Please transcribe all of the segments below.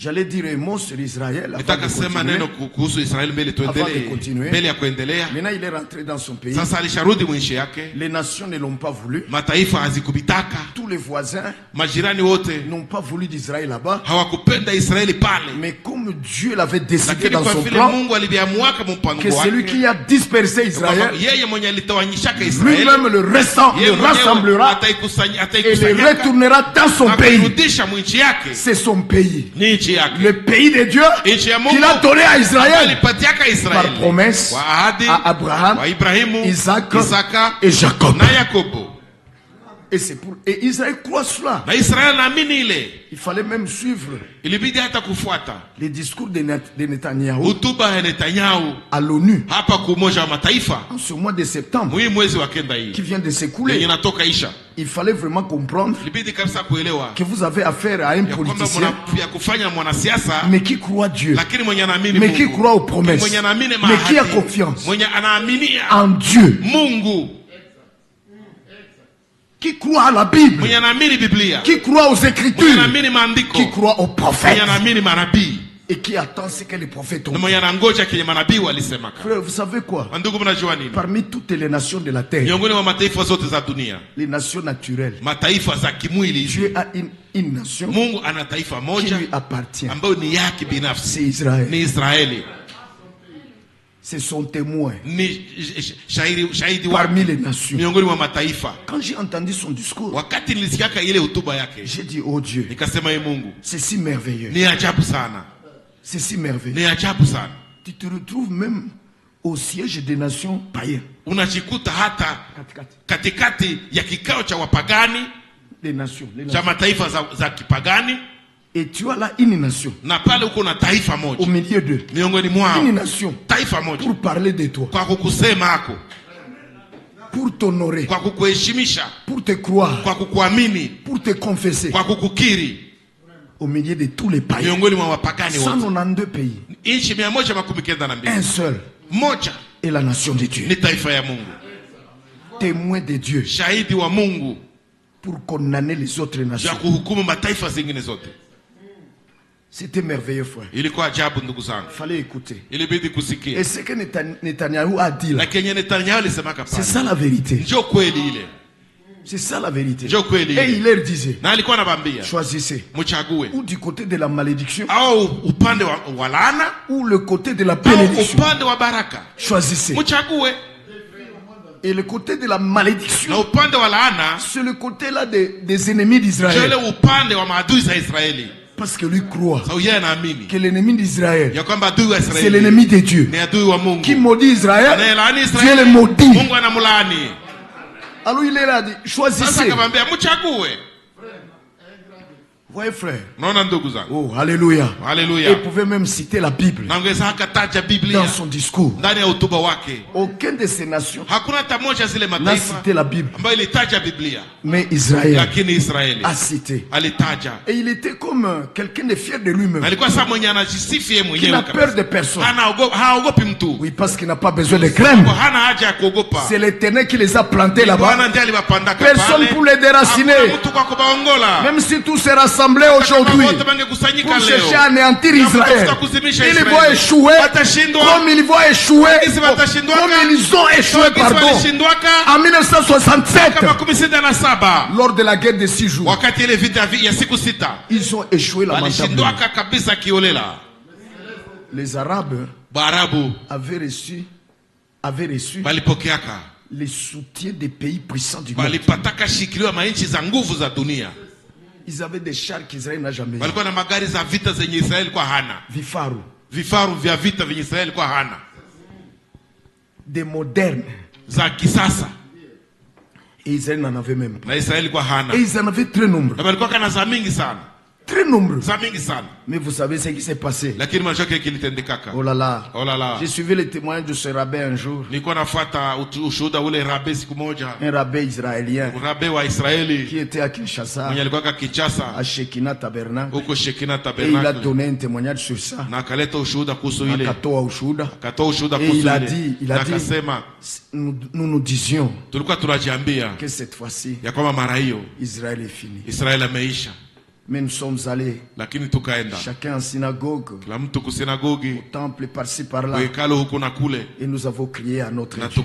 J'allais dire un mot sur Israël avant de continuer. Maintenant il est rentré dans son pays. Les nations ne l'ont pas voulu. Tous les voisins n'ont pas voulu d'Israël là-bas. Mais comme Dieu l'avait décidé dans son plan, que celui qui a dispersé Israël, lui-même le rassemblera et le retournera dans son pays. C'est son pays. Le pays de Dieu qu'il a donné à Israël par promesse à Abraham, Isaac et Jacob. Et Israël croit cela. Il fallait même suivre les discours de Netanyahou à l'ONU en ce mois de septembre qui vient de s'écouler. Il fallait vraiment comprendre que vous avez affaire à un politicien mais qui croit Dieu, mais qui croit aux promesses, mais qui a confiance en Dieu, qui croit à la Bible, qui croit aux Écritures, qui croit aux prophètes et qui attend ce que les prophètes ont dit. Frère, vous savez quoi? Parmi toutes les nations de la terre, les nations naturelles, Dieu a une nation qui lui appartient. C'est Israël. C'est son témoin parmi les nations. Quand j'ai entendu son discours, j'ai dit, oh Dieu, c'est si merveilleux. C'est si merveilleux. Tu te retrouves même au siège des nations païennes. Les nations. Et tu as là une nation au milieu d'eux. Une nation pour parler de toi, pour t'honorer, pour te croire, pour te confesser au milieu de tous les païens. 192 pays. Un seul est la nation de Dieu. Témoin de Dieu pour condamner les autres nations. C'était merveilleux, frère. Il fallait écouter. Et ce que Netanyahou a dit là, c'est ça la vérité. C'est ça la vérité. Et il leur disait, choisissez ou du côté de la malédiction ou le côté de la bénédiction. Choisissez. Et le côté de la malédiction, c'est le côté là des ennemis d'Israël. Parce que lui croit que l'ennemi d'Israël, c'est l'ennemi de Dieu. Qui maudit Israël, Dieu le maudit. Alors il leur a dit, choisissez. Voyez frère. Oh, alléluia. Et il pouvait même citer la Bible dans son discours. Aucune de ces nations n'a cité la Bible. Mais Israël a cité. Et il était comme quelqu'un de fier de lui-même. Il n'a peur de personne. Oui, parce qu'il n'a pas besoin de craindre. C'est l'Éternel qui les a plantés là-bas. Personne pour les déraciner. Même si tout sera aujourd'hui pour chercher à anéantir Israël, ils vont échouer comme ils vont échouer, comme ils ont échoué, pardon, en 1967 lors de la guerre de 6 jours. Ils ont échoué lamentablement. Les Arabes avaient reçu les soutiens des pays puissants du monde. Ils avaient des chars qu'Israël n'a jamais eu. Des modernes. Et Israël n'en avait même pas. Et ils en avaient très nombreux. Très nombreux. Mais vous savez ce qui s'est passé. Oh là là. J'ai suivi le témoignage de ce rabbin un jour. Un rabbin israélien qui était à Kinshasa, à Shekinah Tabernacle. Et il a donné un témoignage sur ça. Et il a dit, nous disions que cette fois-ci, Israël est fini. Mais nous sommes allés, chacun en synagogue, au temple par-ci par-là, et nous avons crié à notre Dieu.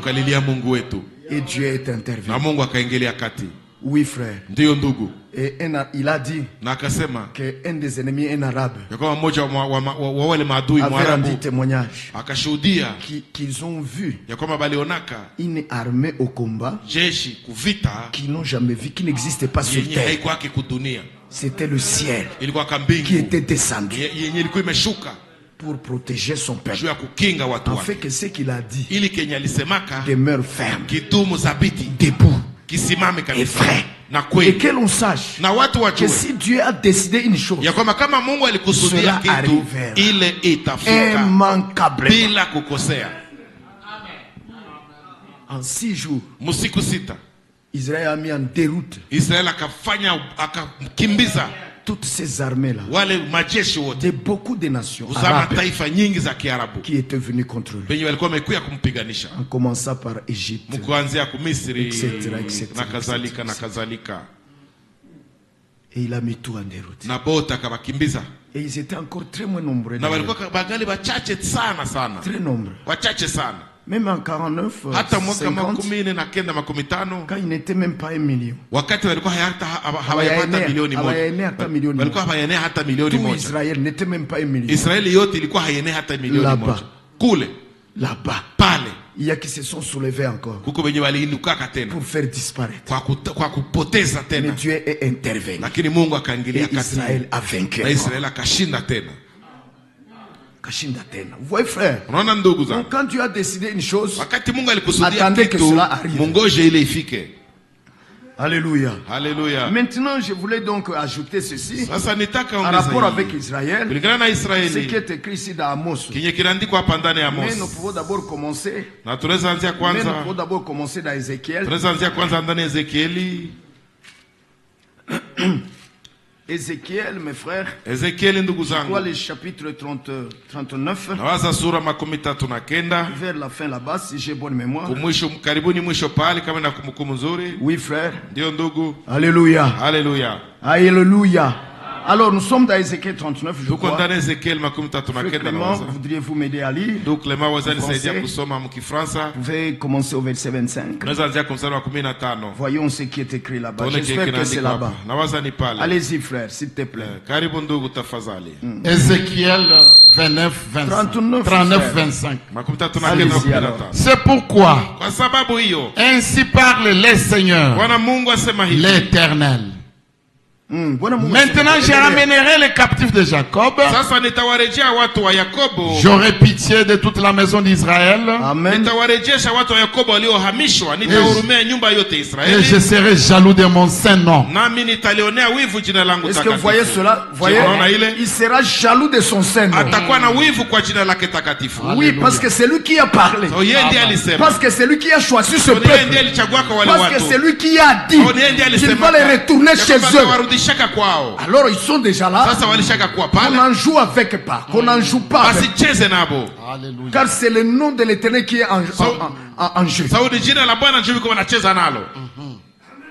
Et Dieu est intervenu. Oui, frère. Et il a dit qu'un des ennemis, un arabe, avait rendu témoignage qu'ils ont vu une armée au combat qu'ils n'ont jamais vu, qui n'existait pas sur terre. C'était le ciel qui était descendu pour protéger son peuple. En fait, que ce qu'il a dit demeure ferme, debout et vrai. Et que l'on sache que si Dieu a décidé une chose, cela arrivera immanquablement. En 6 jours, Israël a mis en déroute toutes ces armées-là de beaucoup de nations arabes qui étaient venues contre eux, en commençant par Égypte, etc. Et il a mis tout en déroute. Et ils étaient encore très moins nombreux. Très nombreux. Même en 49, 50, quand il n'était même pas 1 million. Tout Israël n'était même pas 1 million. Là-bas, il y a qui se sont soulevés encore pour faire disparaître. Mais Dieu est intervenu. Et Israël a vaincu. Vous voyez, frère, donc, quand Dieu a décidé une chose, attendez que cela arrive. Alléluia. Alléluia. Maintenant, je voulais donc ajouter ceci en rapport avec Israël. Ce qui est écrit ici dans Amos. Mais nous pouvons d'abord commencer. Dans Ézéchiel. Ézéchiel, mes frères, quoi, le chapitre 39, vers la fin là-bas, si j'ai bonne mémoire. Oui, frère. Alléluia. Alléluia. Alléluia. Alors, nous sommes dans Ézéchiel 39, je crois. Clément, voudriez-vous m'aider à lire? Vous pouvez commencer au verset 25. Voyons ce qui est écrit là-bas. J'espère que c'est là-bas. Allez-y, frère, s'il te plaît. Ézéchiel 39, 25. C'est pourquoi ainsi parle les seigneurs, l'Éternel. Maintenant je ramènerai les captifs de Jacob. J'aurai pitié de toute la maison d'Israël. Amen. Et je serai jaloux de mon saint nom. Est-ce que vous voyez cela? Voyez, il sera jaloux de son saint nom. Oui, parce que c'est lui qui a parlé. Parce que c'est lui qui a choisi ce peuple. Parce que c'est lui qui a dit qu'il va les retourner chez eux. Alors ils sont déjà là. Qu'on n'en joue avec pas. Qu'on n'en joue pas avec. Car c'est le nom de l'Éternel qui est en jeu.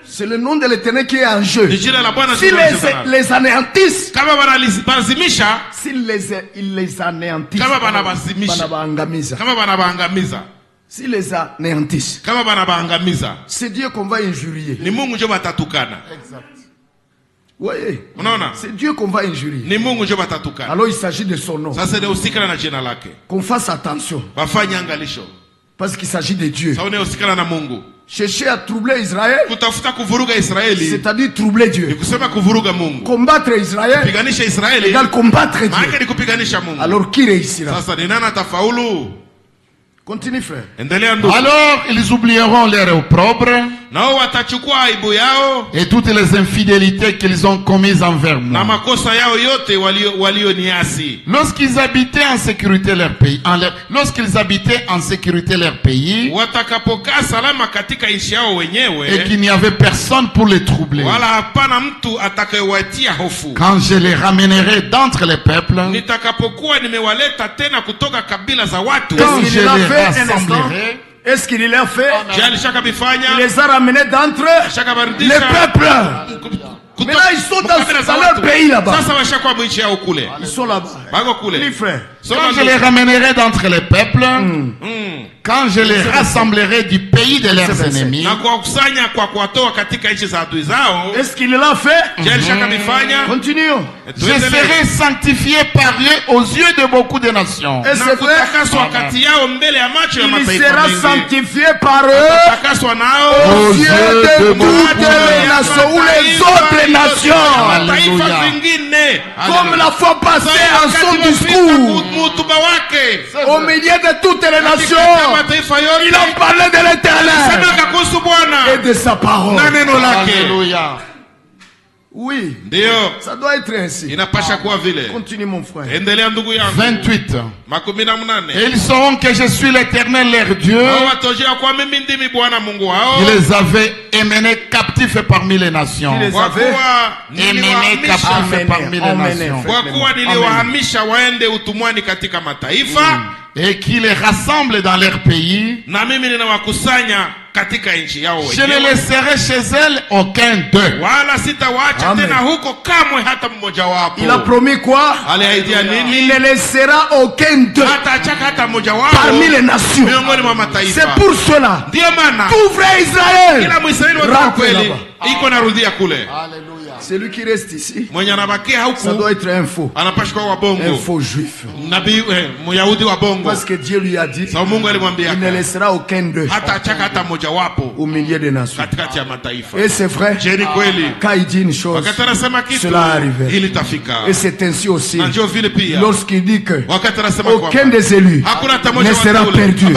C'est le nom de l'Éternel qui est en jeu. S'ils les anéantissent, s'ils les anéantissent, s'ils les anéantissent, c'est Dieu qu'on va injurier. Exact. Oui, c'est Dieu qu'on va injurier. Alors il s'agit de son nom. Qu'on fasse attention. Parce qu'il s'agit de Dieu. Chercher à troubler Israël, c'est-à-dire troubler Dieu. Combattre Israël égale combattre Dieu. Alors qui réussira? Continue, frère. Alors ils oublieront leurs opprobre et toutes les infidélités qu'ils ont commises envers moi. Lorsqu'ils habitaient en sécurité leur pays, et qu'il n'y avait personne pour les troubler, quand je les ramènerai d'entre les peuples, quand je les rassemblerai, est-ce qu'il l'a fait? Il les a ramenés d'entre les peuples. Mais là, ils sont dans leur pays là-bas. Ils sont là-bas. Les frères. Quand je les ramènerai d'entre les peuples, quand je les rassemblerai du pays de leurs ennemis, est-ce qu'il l'a fait? Continuons. Je serai sanctifié par eux aux yeux de beaucoup de nations. Et c'est vrai. Il sera sanctifié par eux aux yeux de toutes les nations ou les autres nations. Alléluia. Comme la fois passée en son discours, au milieu de toutes les nations, il a parlé de l'Éternel et de sa parole. Alléluia. Oui, ça doit être ainsi. Continue mon frère. 28. Et ils sauront que je suis l'Éternel leur Dieu, qui les avait émenés captifs parmi les nations. Il les avait émenés captifs parmi les nations. Et qui les rassemble dans leur pays. Je ne laisserai chez elles aucun d'eux. Il a promis quoi? Il ne laissera aucun d'eux parmi les nations. C'est pour cela. Tout vrai Israël rentre là-bas. C'est lui qui reste ici. Ça doit être un faux. Un faux juif. Parce que Dieu lui a dit, il ne laissera aucun d'eux au milieu des nations. Et c'est vrai, quand il dit une chose, cela arrive. Et c'est ainsi aussi lorsqu'il dit que aucun des élus ne sera perdu.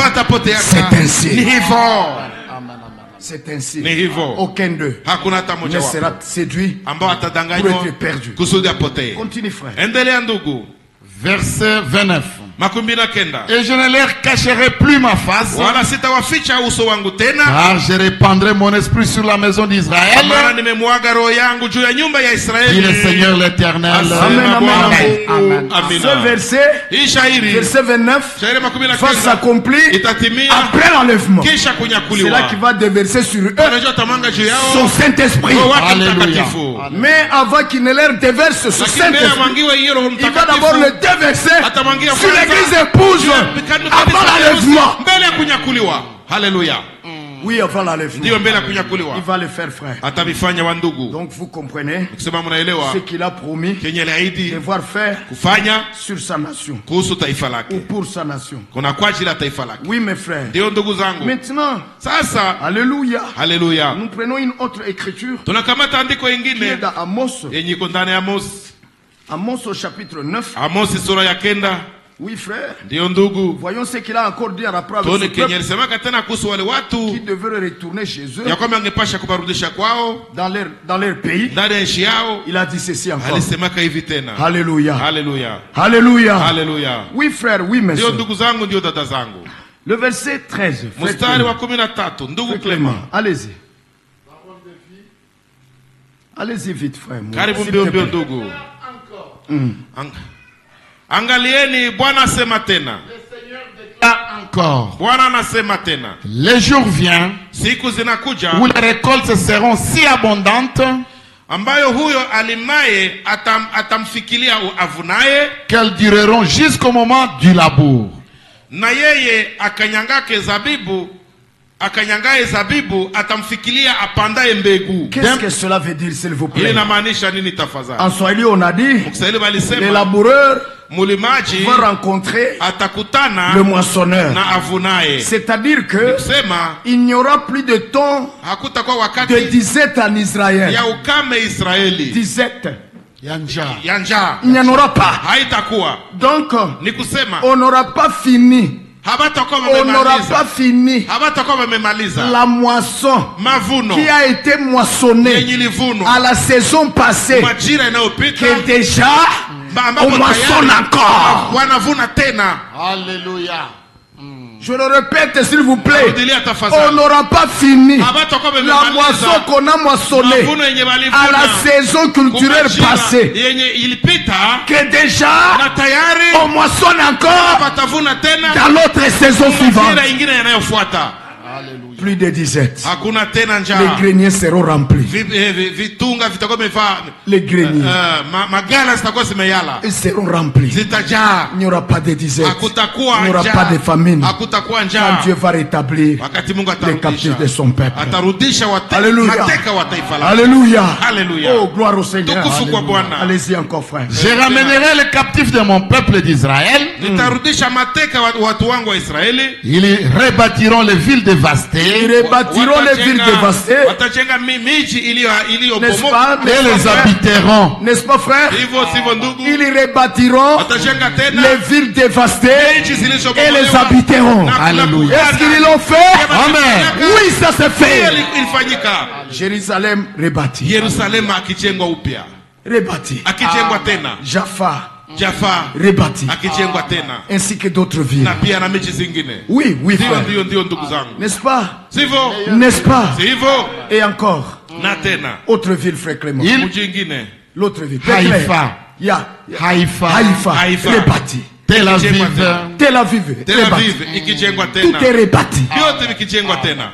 C'est ainsi. C'est ainsi. Aucun d'eux ne sera séduit pour être perdu. Continue, frère. Verset 29. Et je ne leur cacherai plus ma face, car je répandrai mon esprit sur la maison d'Israël. Dit le Seigneur l'Éternel. Amen. Ce verset 29 va s'accomplir après l'enlèvement. C'est là qu'il va déverser sur eux son Saint-Esprit. Alléluia. Mais avant qu'il ne leur déverse ce Saint-Esprit, il va d'abord le déverser sur l'église épouse avant l'enlèvement. Alléluia. Oui, avant l'enlèvement. Il va le faire, frère. Donc vous comprenez ce qu'il a promis de devoir faire sur sa nation ou pour sa nation. Oui, mes frères. Maintenant, alléluia. Nous prenons une autre écriture qui est dans Amos. Amos au chapitre 9. Oui, frère. Voyons ce qu'il a encore dit à rapport avec ce peuple qui devrait retourner chez eux dans leur pays. Il a dit ceci encore. Alléluia. Oui, frère, oui, monsieur. Le verset 13. Allez-y. Allez-y vite, frère. Angalieni, Bwana asema tena. Encore. Bwana anasema tena. Les jours viennent siku zinakuja où les récoltes seront si abondantes ambayo huyo alimaye atamfikilia avunaye, qu'elles dureront jusqu'au moment du labour. Na yeye akanyangaye zabibu atamfikilia apandaye mbegu. Qu'est-ce que cela veut dire, s'il vous plaît? Inamaanisha nini tafadhali? En Swahili on a dit, les laboureurs vont rencontrer le moissonneur. C'est-à-dire que il n'y aura plus de temps de disette en Israël. Disette. Yanja. Il n'y en aura pas. Donc, on n'aura pas fini. On n'aura pas fini la moisson qui a été moissonnée à la saison passée, que déjà on moissonne encore. Alléluia. Je le répète s'il vous plaît, on n'aura pas fini la moisson qu'on a moissonnée à la saison culturelle passée, que déjà on moissonne encore dans l'autre saison suivante. Plus de disette. Hakuna tena njaa. Les greniers seront remplis. Vitunga vitakuwa vimefaa. Les greniers. Magala zitakuwa zimeyala. Ils seront remplis. Zitajaa. Il n'y aura pas de disette. Hakutakuwa Il n'y aura njaa. pas de famine. Hakutakuwa njaa. Quand Dieu va rétablir Wakati Mungu les captifs de son peuple. Atarudisha Alléluia. mateka wa taifa lake. Alléluia. Alléluia. Oh, gloire au Seigneur. Tukufu kwa Bwana. Allez-y encore, frère. Je ramènerai les captifs de mon peuple d'Israël. Nitarudisha mateka watu wangu wa Israeli. Ils rebâtiront les villes dévastées. Ils rebâtiront les villes dévastées. Watajenga miji N'est-ce iliyobomoka. pas? Et les habiteront. N'est-ce pas, frère? Hivyo sivyo ndugu. Ils rebâtiront Watajenga tena les villes dévastées miji et zilizobomolewa. les habiteront. Alléluia. Est-ce qu'ils l'ont fait? Amen. Oui, ça s'est fait. Ilifanyika. Jérusalem rebâti. Yerusalemu akijengwa upya. Rebâti. Akijengwa tena. Jaffa Jaffa rebâti. akijengwa tena. Ainsi que d'autres villes. Na pia na miji zingine. Oui, oui, frère. Ndio ndugu zangu. N'est-ce pas? Sivyo? N'est-ce pas? Sivyo? Et encore, Na tena. autre ville, frère Clément. Mji ingine. L'autre ville. Haïfa. Haïfa. Haïfa. Rebâti. Tel Aviv. Tel Aviv. Tel Aviv ikijengwa tena. Tout est rebâti. Vyote vikijengwa tena.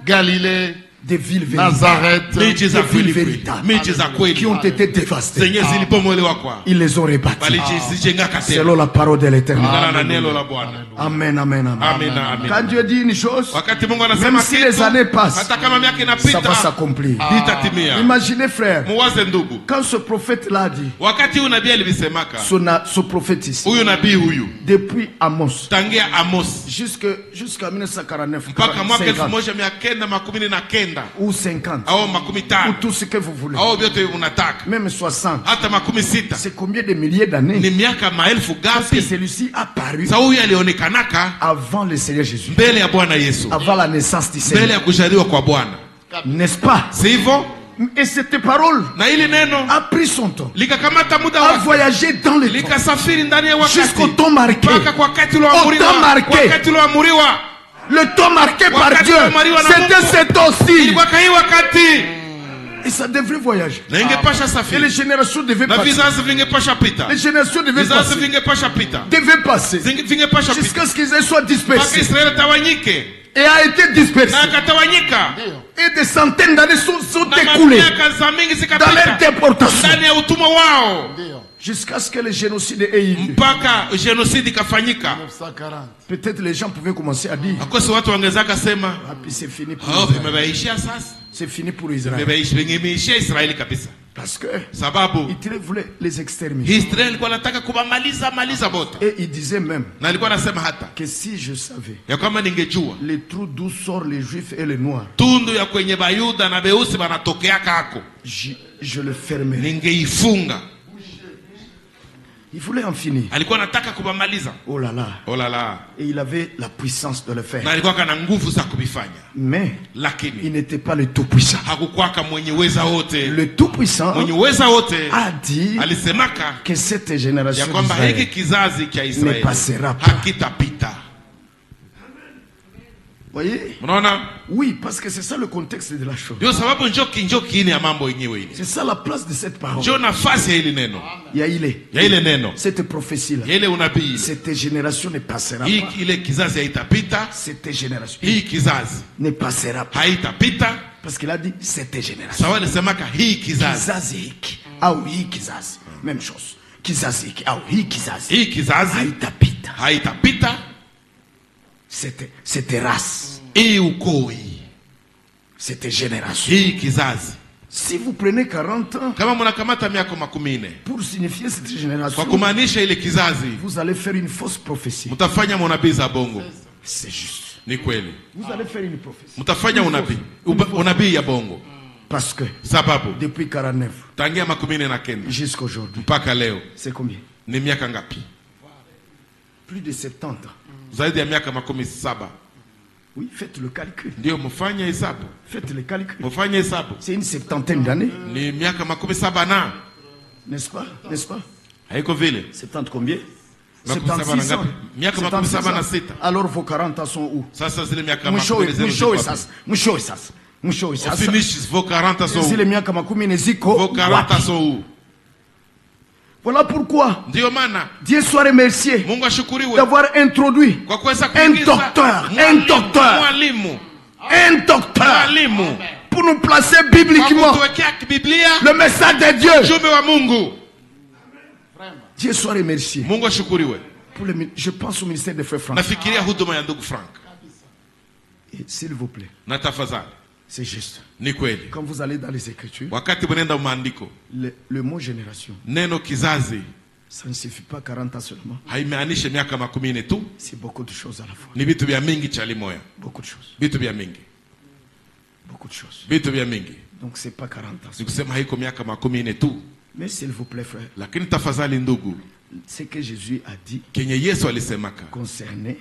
Galilée. Des villes véritables. Nazareth. Miji za Des villes kweli. véritables. Miji za kweli. Qui ont été dévastées. Zenye zilipomolewa kwa. Ils les ont rebâtis. Walijengaka tena. Selon la parole de l'Éternel. Kulingana na neno la Bwana. Amen, amen, amen. Amina, amina. Quand Dieu dit une chose, Wakati Mungu anasema même si les années passent, hata kama miaka ça va inapita, s'accomplir. itatimia. Imaginez, frère, Muwaze ndugu. quand ce prophète-là dit, Wakati huyu nabii alivisemaka, ce prophète ici, huyu nabii huyu depuis Amos, tangia Amos jusqu'à 1949, mpaka mwaka 50, 1919 ou 50, au makumi ou tano tout ce que vous voulez, au vyote unataka, même 60, hata makumi sita, c'est combien de milliers d'années? ni miaka maelfu Parce que gapi? celui-ci a paru Sa huyu alionekanaka avant le Seigneur Jésus, mbele ya Bwana Yesu, avant la naissance du mbele Seigneur, ya kuzaliwa kwa Bwana, n'est-ce pas? si hivyo? Et cette parole Na ili neno a pris son temps, likakamata muda a wake, voyagé dans le temps, likasafiri ndani ya jusqu'au wakati temps marqué. mpaka kwa wakati Au temps ulioamuriwa, marqué. wakati ulioamuriwa. Le temps marqué par Wakati Dieu, ulioamuriwa na c'était Mungu. ce temps-ci. Ilikuwa kai wakati Et ça devrait voyager. na ingepasha Et les safiri générations devaient na passer. vizazi vingepasha pita, Les générations devaient vizazi passer. vingepasha pita, Devaient passer. vingepasha pita Jusqu'à ce qu'ils soient mpaka dispersés. Israeli tawanyike, Et a été dispersé. na akatawanyika, Et des centaines d'années sont na écoulées miaka za mingi dans zikapita leur déportation. ndani ya utumwa wao Jusqu'à ce que le génocide ait eu lieu. mpaka genocide ikafanyika. Peut-être les gens pouvaient commencer à dire, Akosi watu wangezaka sema ah, puis c'est fini pour oh, Israël. vimebaishia sasa, C'est fini pour Israël. vimeishia Israeli kabisa, Parce que sababu Hitler voulait les exterminer. Israeli alikuwa anataka kubamaliza bote, Et il disait même na alikuwa anasema hata que si je savais ya kwamba ningejua les trous d'où sortent les juifs et les noirs, tundu ya kwenye bayuda na beusi banatokeaka ako, je le fermerais. ningeifunga. Il voulait en finir. Alikuwa anataka kubamaliza. Oh là là. Oh là là. Et il avait la puissance de le faire. Na alikuwa kana nguvu za kubifanya. Mais Lakini il n'était pas le tout-puissant. hakukwaka mwenye uweza wote. Le tout-puissant Mwenye uweza wote a dit alisemaka que cette génération ya kwamba hiki d'Israël kizazi cha ne Israeli passera pas. hakitapita. Voyez? Unaona? Oui, parce que c'est ça le contexte de la chose. Ndio sababu njoo kiini ya mambo yenyewe hili. C'est ça la place de cette parole. Njoo nafasi ya hili neno. Il y a ile neno. cette prophétie-là. Ya ile unabii. Cette génération ne passera Hii pas. ile kizazi haitapita. Cette génération Hii kizazi ne passera pas. haitapita. Parce qu'il a dit cette génération. Sawa alisemaka hii kizazi. Kizazi hiki au hii kizazi. Même chose. Kizazi hiki au hii kizazi. Hii kizazi haitapita. Haitapita. Cette race. Hii ukoo. Cette génération. Hii kizazi. Si vous prenez 40 ans kama mnakamata miaka 40 pour signifier cette génération, kwa kumaanisha ile kizazi, vous allez faire une fausse prophétie. Mtafanya unabii za bongo. C'est juste. Ni kweli. Vous allez faire une prophétie. Mtafanya unabii ya bongo. Parce que sababu depuis 49 tangia 49 jusqu'à aujourd'hui, mpaka leo c'est combien? Ni miaka ngapi? Plus de 70 ans. Zaidi ya miaka 17. Oui, faites le calcul. Ndio mfanye hesabu. Faites le calcul. Mfanye hesabu. C'est une septantaine d'années. Ni miaka 17 na. N'est-ce pas? N'est-ce pas? Haiko vile. 70 combien? 76 ans. Miaka 76. Alors vos 40 ans sont où? Sasa zile miaka Mwishowe sasa. Finish vos 40 sont où? Zile miaka 10 ziko. Vos 40 sont où? Voilà pourquoi Ndio maana Dieu soit remercié Mungu ashukuriwe d'avoir introduit kwa kuweza un docteur, mwalimu un docteur pour nous placer bibliquement le message de Dieu. Dieu soit remercié. Je pense au ministère de Frère Franck. Et s'il vous plaît, c'est juste. Quand vous allez dans les Écritures, le mot génération, ça ne suffit pas 40 ans seulement. C'est beaucoup de choses à la fois. Beaucoup de choses. Beaucoup de choses. Donc c'est pas 40 ans. Mais s'il vous plaît, frère, ce que Jésus a dit concernait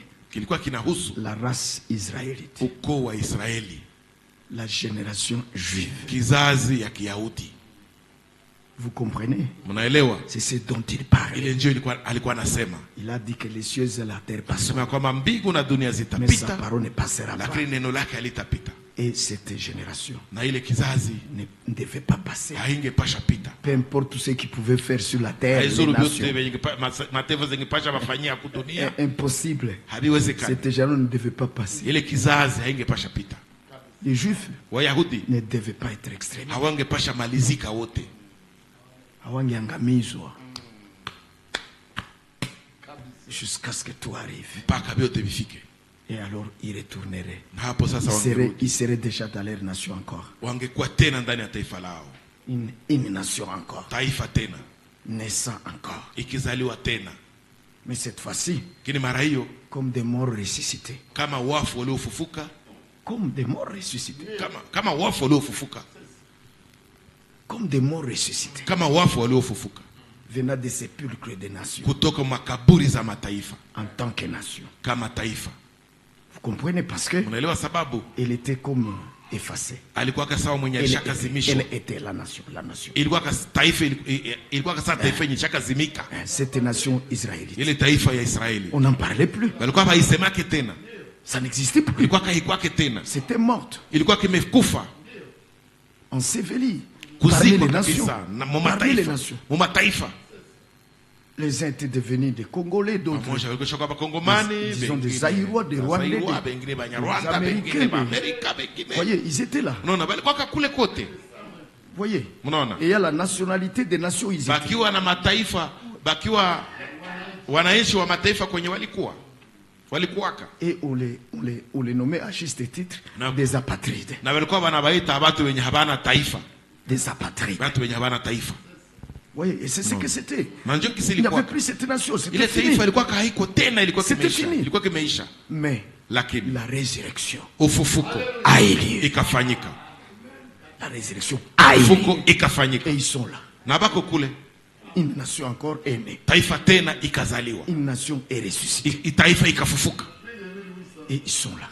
la race israélite, la génération juive. Vous comprenez? C'est ce dont il parle. Il a dit que les cieux et la terre passeront, mais sa parole ne passera pas. Et cette génération ne devait pas passer. Peu importe tout ce qu'ils pouvaient faire sur la terre, les nations, impossible. Cette génération ne devait pas passer. Les Juifs ne devaient pas être extrémistes. Hawangeangamizwa jusqu'à ce que tout arrive. Et alors ils retourneraient. Ils seraient déjà dans leur nation encore. Une nation encore. Naissant encore. Mais cette fois-ci, comme des morts ressuscités. Comme des morts ressuscités. Comme des morts ressuscités. Venant des sépulcres des nations. En tant que nation. Vous comprenez, parce que elle était comme effacée. Elle était la nation. Cette nation israélite. On n'en parlait plus. Ça n'existait plus. C'était morte. Enseveli. Parmi les nations. Les uns étaient devenus des Congolais, d'autres disons des Zaïrois, des Rwandais, des Américains. Vous voyez, ils étaient là. Vous voyez. Et il y a la nationalité des nations israéliennes. Et on les nommait à juste titre des apatrides. Des apatrides. Vous voyez, et c'est ce que c'était. Il n'y avait plus cette nation. C'était fini. C'était fini. Mais la résurrection a eu lieu. La résurrection a eu lieu. Et ils sont là. Une nation encore est née. Une nation est ressuscitée. Et ils sont là.